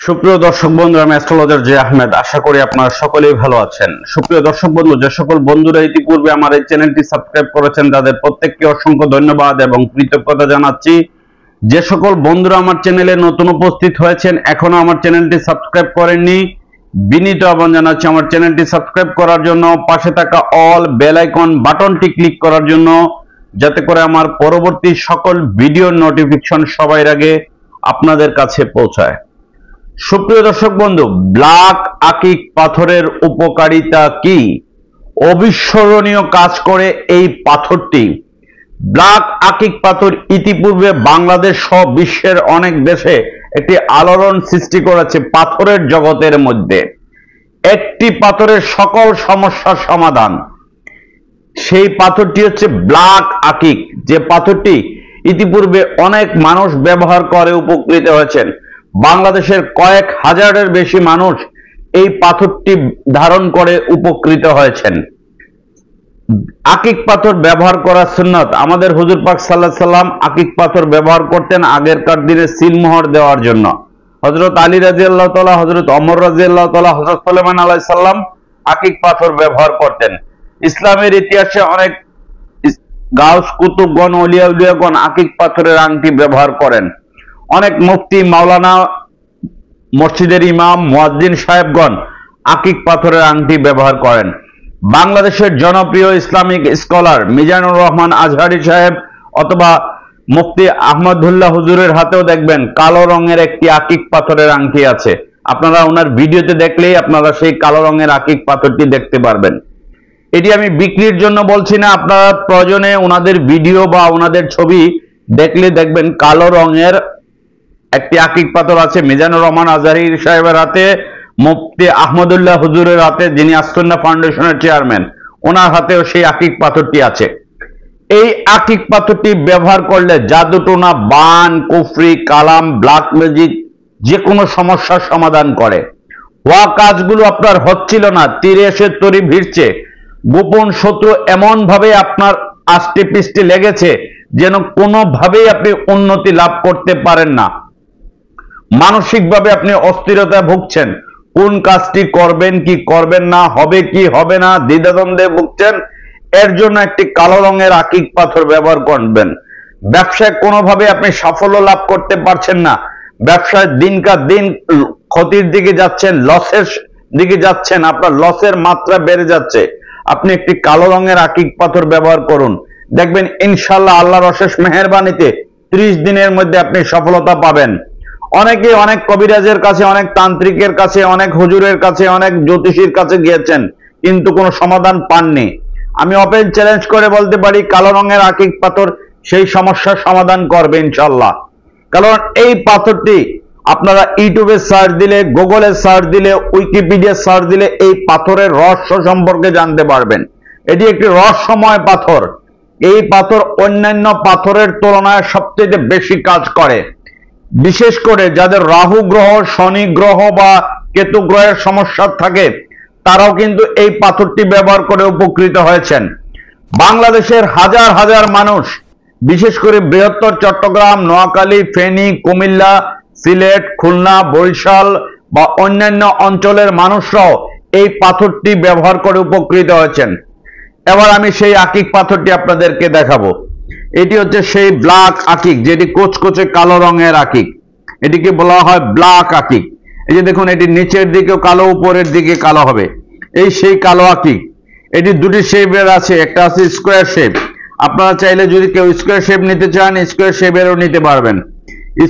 সুপ্রিয় দর্শক বন্ধু, আমি অ্যাস্ট্রোলজার জে আহমেদ। আশা করি আপনারা সকলেই ভালো আছেন। সুপ্রিয় দর্শক বন্ধু, যে সকল বন্ধুরা ইতিপূর্বে আমার এই চ্যানেলটি সাবস্ক্রাইব করেছেন তাদের প্রত্যেককে অসংখ্য ধন্যবাদ এবং কৃতজ্ঞতা জানাচ্ছি। যে সকল বন্ধুরা আমার চ্যানেলে নতুন উপস্থিত হয়েছেন, এখনো আমার চ্যানেলটি সাবস্ক্রাইব করেননি, বিনীত আহ্বান জানাচ্ছি আমার চ্যানেলটি সাবস্ক্রাইব করার জন্য, পাশে থাকা অল বেল আইকন বাটনটি ক্লিক করার জন্য, যাতে করে আমার পরবর্তী সকল ভিডিওর নোটিফিকেশন সবার আগে আপনাদের কাছে পৌঁছায়। সুপ্রিয় দর্শক বন্ধু, ব্ল্যাক আকিক পাথরের উপকারিতা কি? অবিস্মরণীয় কাজ করে এই পাথরটি। ব্ল্যাক আকিক পাথর ইতিপূর্বে বাংলাদেশ সহ বিশ্বের অনেক দেশে একটি আলোড়ন সৃষ্টি করেছে পাথরের জগতের মধ্যে। একটি পাথরের সকল সমস্যার সমাধান, সেই পাথরটি হচ্ছে ব্ল্যাক আকিক। যে পাথরটি ইতিপূর্বে অনেক মানুষ ব্যবহার করে উপকৃত হয়েছেন। বাংলাদেশের কয়েক হাজারের বেশি মানুষ এই পাথরটি ধারণ করে উপকৃত হয়েছেন। আকিক পাথর ব্যবহার করা সুন্নাত। আমাদের হুজুর পাক সাল্লাল্লাহু আলাইহি সাল্লাম আকিক পাথর ব্যবহার করতেন আগেরকার দিনে সিলমোহর দেওয়ার জন্য। হযরত আলী রাদিয়াল্লাহু তাআলা, হযরত ওমর রাদিয়াল্লাহু তাআলা, হযরত সুলাইমান আলাইহিস সালাম আকিক পাথর ব্যবহার করতেন। ইসলামের ইতিহাসে অনেক গাউস কুতুবগণ, ওলিয়া উলিয়াগণ আকিক পাথরের আংটি ব্যবহার করেন। অনেক মুফতি, মাওলানা, মসজিদের ইমাম, মুয়াজ্জিন সাহেবগণ আকিক পাথরের আংটি ব্যবহার করেন। বাংলাদেশের জনপ্রিয় ইসলামিক স্কলার মিজানুর রহমান আজহারি সাহেব অথবা মুফতি আহমদুল্লাহ হুজুরের হাতেও দেখবেন কালো রঙের একটি আকিক পাথরের আংটি আছে। আপনারা ওনার ভিডিওতে দেখলেই আপনারা সেই কালো রঙের আকিক পাথরটি দেখতে পারবেন। এটি আমি বিক্রির জন্য বলছি না, আপনারা প্রয়োজনে ওনাদের ভিডিও বা ওনাদের ছবি দেখলে দেখবেন কালো রঙের একটি আকিক পাথর আছে মিজানুর রহমান আজহারি সাহেবের হাতে, মুফতি আহমদুল্লাহ হুজুরের হাতে, যিনি আসুন্নাহ ফাউন্ডেশনের চেয়ারম্যান, ওনার হাতেও সেই আকিক পাথরটি আছে। এই আকিক পাথরটি ব্যবহার করলে জাদুটোনা, বান, কুফরি, কালাম, ব্ল্যাক ম্যাজিক যে কোনো সমস্যার সমাধান করে। হওয়া কাজগুলো আপনার হচ্ছিল না, তীরে এসে তরি ভিড়ছে। গোপন শত্রু এমন ভাবে আপনার আষ্টে পিষ্টে লেগেছে যেন কোনোভাবেই আপনি উন্নতি লাভ করতে পারেন না। মানসিকভাবে আপনি অস্থিরতায় ভুগছেন, কোন কাজটি করবেন কি করবেন না, হবে কি হবে না, দ্বিধাদ্বন্দ্বে ভুগছেন। এর জন্য একটি কালো রঙের আকিক পাথর ব্যবহার করবেন। ব্যবসায় কোনোভাবে আপনি সাফল্য লাভ করতে পারছেন না, ব্যবসায় দিনকার দিন ক্ষতির দিকে যাচ্ছেন, লসের দিকে যাচ্ছেন, আপনার লসের মাত্রা বেড়ে যাচ্ছে, আপনি একটি কালো রঙের আকিক পাথর ব্যবহার করুন। দেখবেন ইনশাআল্লাহ আল্লাহর অশেষ মেহেরবানিতে 30 দিনের মধ্যে আপনি সফলতা পাবেন। অনেকে অনেক কবিরাজের কাছে, অনেক তান্ত্রিকের কাছে, অনেক হুজুরের কাছে, অনেক জ্যোতিষীর কাছে গিয়েছেন, কিন্তু কোনো সমাধান পাননি। আমি ওপেন চ্যালেঞ্জ করে বলতে পারি কালো রঙের আকিক পাথর সেই সমস্যার সমাধান করবে ইনশাআল্লাহ। কারণ এই পাথরটি আপনারা ইউটিউবে সার্চ দিলে, গুগলে সার্চ দিলে, উইকিপিডিয়া সার্চ দিলে এই পাথরের রহস্য সম্পর্কে জানতে পারবেন। এটি একটি রহস্যময় পাথর। এই পাথর অন্যান্য পাথরের তুলনায় সবচেয়ে বেশি কাজ করে। বিশেষ করে যাদের রাহু গ্রহ, শনি গ্রহ বা কেতু গ্রহের সমস্যা থাকে তারাও কিন্তু এই পাথরটি ব্যবহার করে উপকৃত হয়েছেন। বাংলাদেশের হাজার হাজার মানুষ, বিশেষ করে বৃহত্তর চট্টগ্রাম, নোয়াখালী, ফেনী, কুমিল্লা, সিলেট, খুলনা, বরিশাল বা অন্যান্য অঞ্চলের মানুষরাও এই পাথরটি ব্যবহার করে উপকৃত হয়েছেন। এবার আমি সেই আকিক পাথরটি আপনাদেরকে দেখাবো। এটি হচ্ছে সেই ব্ল্যাক আকিক, যেটি কোচকোচে কালো রঙের আকিক। এটিকে বলা হয় ব্ল্যাক আকিক। এই যে দেখুন, এটি নিচের দিকেও কালো, উপরের দিকে কালো হবে। এই সেই কালো আকিক। এটি দুটি শেপের আছে, একটা আছে স্কোয়ার শেপ। আপনারা চাইলে যদি কেউ স্কোয়ার শেপ নিতে চান স্কোয়ার শেপেরও নিতে পারবেন।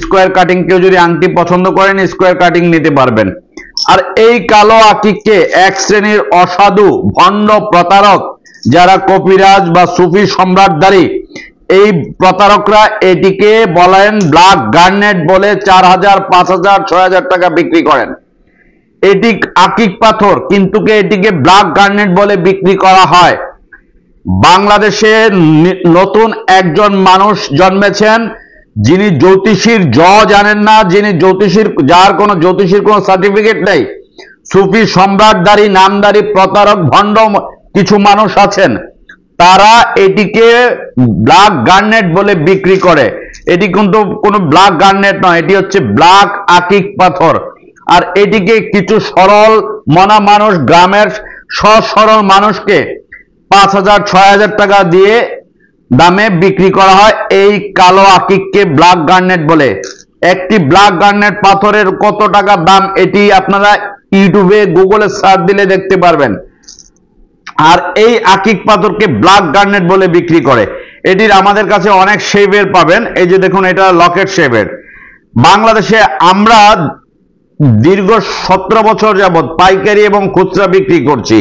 স্কোয়ার কাটিং কেউ যদি আংটি পছন্দ করেন স্কোয়ার কাটিং নিতে পারবেন। আর এই কালো আকিককে এক শ্রেণীর অসাধু, ভণ্ড, প্রতারক যারা কবিরাজ বা সুফি সম্রাটধারী, এই প্রতারকরা এটিকে বলেন ব্ল্যাক গার্নেট বলে 4000, 5000, 6000 টাকা বিক্রি করেন। এটি আকিক পাথর, কিন্তু এটিকে ব্ল্যাক গার্নেট বলে বিক্রি করা হয়। বাংলাদেশে নতুন একজন মানুষ জন্মেছেন যিনি জ্যোতিষীর জানেন না, যিনি জ্যোতিষীর, যার কোনো জ্যোতিষীর কোনো সার্টিফিকেট নেই। সুফি সম্রাটধারী, নামধারী, প্রতারক, ভণ্ড কিছু মানুষ আছেন, তারা এটিকে ব্ল্যাক গার্নেট বলে বিক্রি করে। এটি কিন্তু কোনো ব্ল্যাক গার্নেট নয়, এটি হচ্ছে ব্ল্যাক আকিক পাথর। আর এটিকে কিছু সরল মনা মানুষ, গ্রামের সরল মানুষকে 5,000 6,000 টাকা দিয়ে দামে বিক্রি করা হয়। এই কালো আকিককে ব্ল্যাক গার্নেট বলে। একটি ব্ল্যাক গার্নেট পাথরের কত টাকা দাম এটি আপনারা ইউটিউবে গুগলে সার্চ দিলে দেখতে পারবেন। আর এই আকিক পাথরকে ব্ল্যাক গার্নেট বলে বিক্রি করে। এটির আমাদের কাছে অনেক শেপের পাবেন। এই যে দেখুন, এটা লকেট শেপের। বাংলাদেশে আমরা দীর্ঘ 17 বছর যাবত পাইকারি এবং খুচরা বিক্রি করছি।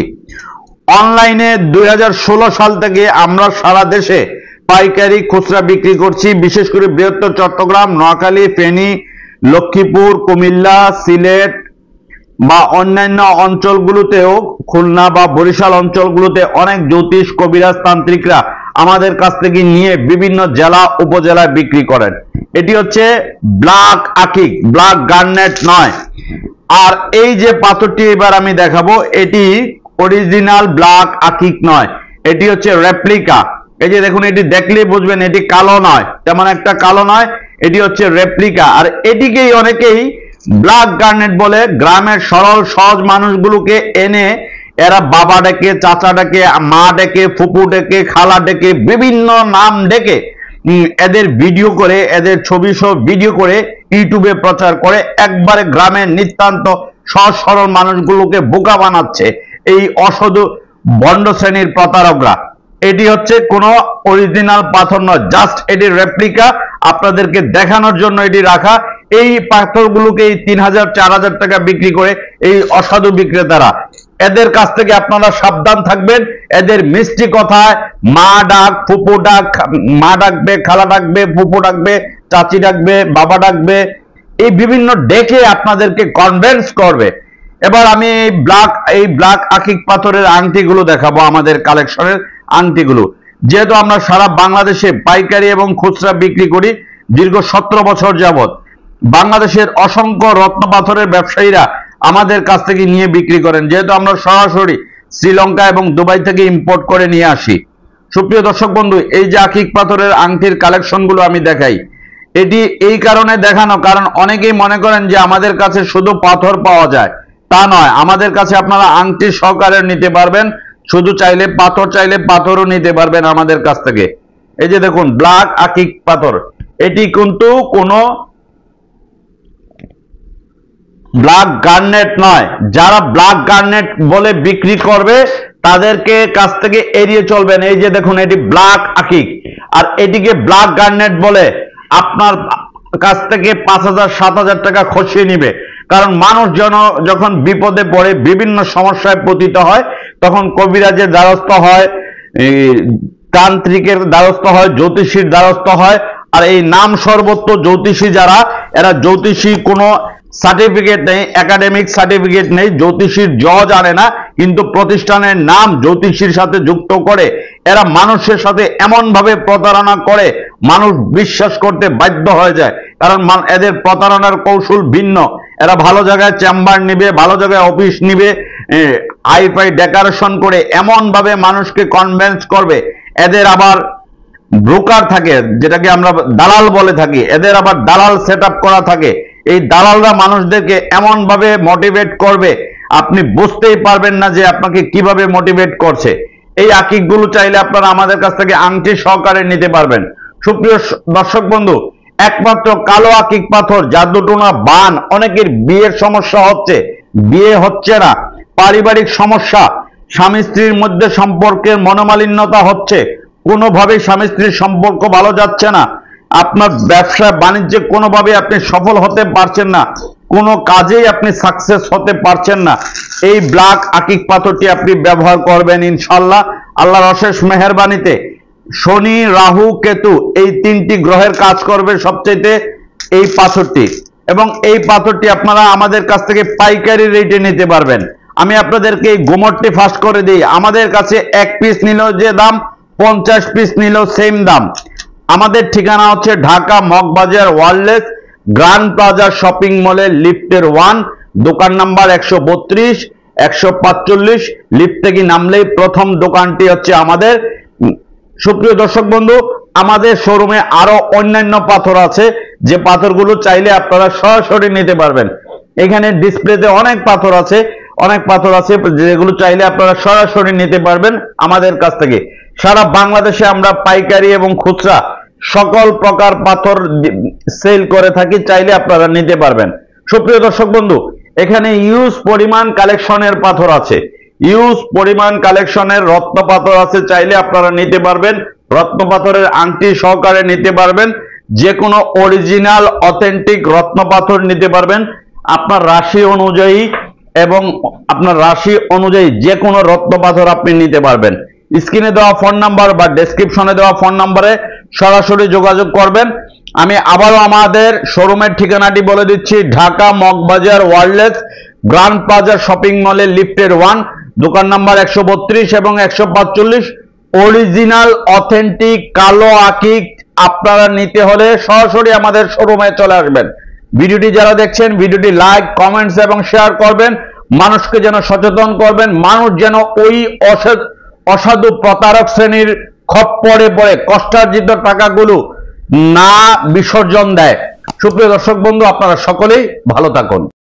অনলাইনে 2016 সাল থেকে আমরা সারা দেশে পাইকারি খুচরা বিক্রি করছি। বিশেষ করে বৃহত্তর চট্টগ্রাম, নোয়াখালী, ফেনী, লক্ষ্মীপুর, কুমিল্লা, সিলেট বা অন্যান্য অঞ্চলগুলোতেও, খুলনা বা বরিশাল অঞ্চলগুলোতে অনেক জ্যোতিষ, কবিরাজ, তান্ত্রিকরা আমাদের কাছ থেকে নিয়ে বিভিন্ন জেলা উপজেলায় বিক্রি করেন। এটি হচ্ছে ব্ল্যাক আকিক, ব্ল্যাক গার্নেট নয়। আর এই যে পাথরটি এবার আমি দেখাবো, এটি অরিজিনাল ব্ল্যাক আকিক নয়, এটি হচ্ছে রেপ্লিকা। এই যে দেখুন, এটি দেখলেই বুঝবেন এটি কালো নয়, তেমন একটা কালো নয়, এটি হচ্ছে রেপ্লিকা। আর এটিকেই অনেকেই ব্ল্যাক গার্নেট বলে। গ্রামের সরল সহজ মানুষগুলোকে এনে এরা বাবা ডেকে, চাচা ডেকে, মা ডেকে, ফুপু ডেকে, খালা ডেকে, বিভিন্ন নাম ডেকে এদের ভিডিও করে, এদের ছবি সহ ভিডিও করে ইউটিউবে প্রচার করে একবারে গ্রামের নিতান্ত সহজ সরল মানুষগুলোকে বোকা বানাচ্ছে এই অসাধু ভণ্ড শ্রেণীর প্রতারকরা। এটি হচ্ছে কোনো অরিজিনাল পাথর নয়, জাস্ট এটি রেপ্লিকা, আপনাদেরকে দেখানোর জন্য এটি রাখা। এই পাথরগুলোকে 3,000 4,000 টাকা বিক্রি করে এই অসাধু বিক্রেতারা। এদের কাছ থেকে আপনারা সাবধান থাকবেন। এদের মিষ্টি কথায় মা ডাক, ফুপু ডাক, মা ডাকবে, খালা ডাকবে, ফুপু ডাকবে, চাচি ডাকবে, বাবা ডাকবে, এই বিভিন্ন ডেকে আপনাদেরকে কনভিন্স করবে। এবার আমি এই ব্ল্যাক আকিক পাথরের আংটিগুলো দেখাবো, আমাদের কালেকশনের আংটিগুলো। যেহেতু আমরা সারা বাংলাদেশে পাইকারি এবং খুচরা বিক্রি করি দীর্ঘ 17 বছর যাবত, বাংলাদেশের অসংখ্য রত্ন পাথরের ব্যবসায়ীরা আমাদের কাছ থেকে নিয়ে বিক্রি করেন, যেহেতু আমরা সরাসরি শ্রীলঙ্কা এবং দুবাই থেকে ইম্পোর্ট করে নিয়ে আসি। সুপ্রিয় দর্শক বন্ধু, এই যে আকিক পাথরের আংটির কালেকশনগুলো আমি দেখাই, এটি এই কারণে দেখানো, কারণ অনেকেই মনে করেন যে আমাদের কাছে শুধু পাথর পাওয়া যায়। তা নয়, আমাদের কাছে আপনারা আংটি সহকারে নিতে পারবেন। শুধু চাইলে পাথর, চাইলে পাথরও নিতে পারবেন আমাদের কাছ থেকে। এই যে দেখুন, ব্ল্যাক আকিক পাথর, এটি কিন্তু কোনো ব্ল্যাক গার্নেট নয়। যারা ব্ল্যাক গার্নেট বলে বিক্রি করবে তাদেরকে কাছ থেকে এড়িয়ে চলবেন। এই যে দেখুন, এটি ব্ল্যাক আকিক, আর এটিকে ব্ল্যাক গার্নেট বলে আপনার কাছ থেকে 5,000 7,000 টাকা খসিয়ে নিবে। কারণ মানুষ যখন বিপদে পড়ে, বিভিন্ন সমস্যায় পতিত হয়, তখন কবিরাজের দ্বারস্থ হয়, তান্ত্রিকের দ্বারস্থ হয়, জ্যোতিষীর দ্বারস্থ হয়। আর এই নাম সর্বত্র জ্যোতিষী যারা, এরা জ্যোতিষী কোনো সার্টিফিকেট নেই, একাডেমিক সার্টিফিকেট নেই, জ্যোতিষীর জজ আনে না, কিন্তু প্রতিষ্ঠানের নাম জ্যোতিষীর সাথে যুক্ত করে এরা মানুষের সাথে এমন ভাবে প্রতারণা করে, মানুষ বিশ্বাস করতে বাধ্য হয়ে যায়। কারণ এদের প্রতারণার কৌশল ভিন্ন। এরা ভালো জায়গায় চেম্বার নিবে, ভালো জায়গায় অফিস নিবে, হাইফাই ডেকোরেশন করে এমন ভাবে মানুষকে কনভিন্স করবে। এদের আবার ব্রোকার থাকে, যেটাকে আমরা দালাল বলে থাকি, এদের আবার দালাল সেট করা থাকে। এই দালালরা মানুষদেরকে এমন ভাবে মোটিভেট করবে, আপনি বুঝতেই পারবেন না যে আপনাকে কিভাবে মোটিভেট করছে। এই আকিকগুলো চাইলে আপনারা আমাদের কাছ থেকে আংটি সহকারে নিতে পারবেন। সুপ্রিয় দর্শক বন্ধু, একমাত্র কালো আকিক পাথর, জাদুটোনা, বান, অনেকের বিয়ের সমস্যা হচ্ছে, বিয়ে হচ্ছে না, পারিবারিক সমস্যা, স্বামী স্ত্রীর মধ্যে সম্পর্কের মনোমালিন্যতা হচ্ছে, কোনোভাবেই স্বামী স্ত্রীর সম্পর্ক ভালো যাচ্ছে না, আপনার ব্যবসা বাণিজ্যে কোনোভাবে আপনি সফল হতে পারছেন না, কোনো কাজেই আপনি সাকসেস হতে পারছেন না, এই ব্ল্যাক আকিক পাথরটি আপনি ব্যবহার করবেন ইনশাআল্লাহ। আল্লাহর অশেষ মেহেরবানিতে শনি, রাহু, কেতু এই 3টি গ্রহের কাজ করবে সবচেয়ে এই পাথরটি। এবং এই পাথরটি আপনারা আমাদের কাছ থেকে পাইকারি রেটে নিতে পারবেন। আমি আপনাদেরকে এই গোমরটি ফাস্ট করে দিই। আমাদের কাছে 1 পিস নিলেও যে দাম, 50 পিস নিলেও সেম দাম। আমাদের ঠিকানা হচ্ছে Dhaka Moghbazar wireless grand plaza shopping মলের লিফটের 1, দোকান নাম্বার 132 145, লিফট থেকে নামলেই প্রথম দোকানটি হচ্ছে আমাদের। সুপ্রিয় দর্শক বন্ধু, আমাদের শোরুমে আরো অন্যান্য পাথর আছে, যে পাথরগুলো চাইলে আপনারা সরাসরি নিতে পারবেন। এখানে ডিসপ্লেতে অনেক পাথর আছে, যেগুলো চাইলে আপনারা সরাসরি নিতে পারবেন আমাদের কাছ থেকে। সারা বাংলাদেশে আমরা পাইকারি এবং খুচরা সকল প্রকার পাথর সেল করে থাকি, চাইলে আপনারা নিতে পারবেন। সুপ্রিয় দর্শক বন্ধু, এখানে ইউজ পরিমাণ কালেকশনের পাথর আছে, ইউজ পরিমাণ কালেকশনের রত্ন পাথর আছে, চাইলে আপনারা নিতে পারবেন। রত্ন পাথরের আংটি সহকারে নিতে পারবেন, যে কোনো অরিজিনাল অথেন্টিক রত্ন পাথর নিতে পারবেন আপনার রাশি অনুযায়ী, এবং আপনার রাশি অনুযায়ী যে কোনো রত্ন পাথর আপনি নিতে পারবেন। স্ক্রিনে দেওয়া ফোন নাম্বার বা ডেসক্রিপশনে দেওয়া ফোন নাম্বারে সরাসরি যোগাযোগ করবেন। আমি আবারও আমাদের শোরুমের ঠিকানাটি বলে দিচ্ছি, Dhaka Moghbazar ওয়ার্ল্ডলেস grand plaza shopping মলের লিফটের 1, দোকান নাম্বার 132 এবং 145। অরিজিনাল অথেন্টিক কালো আকিক আপনারা নিতে হলে সরাসরি আমাদের শোরুমে চলে আসবেন। ভিডিওটি যারা দেখছেন, ভিডিওটি লাইক, কমেন্টস এবং শেয়ার করবেন, মানুষকে যেন সচেতন করবেন, মানুষ যেন ওই অসাধু প্রতারক শ্রেণীর খপ্পরে পড়ে কষ্টার্জিত টাকাগুলো না বিসর্জন দেয়। সুপ্রিয় দর্শক বন্ধু, আপনারা সকলেই ভালো থাকুন।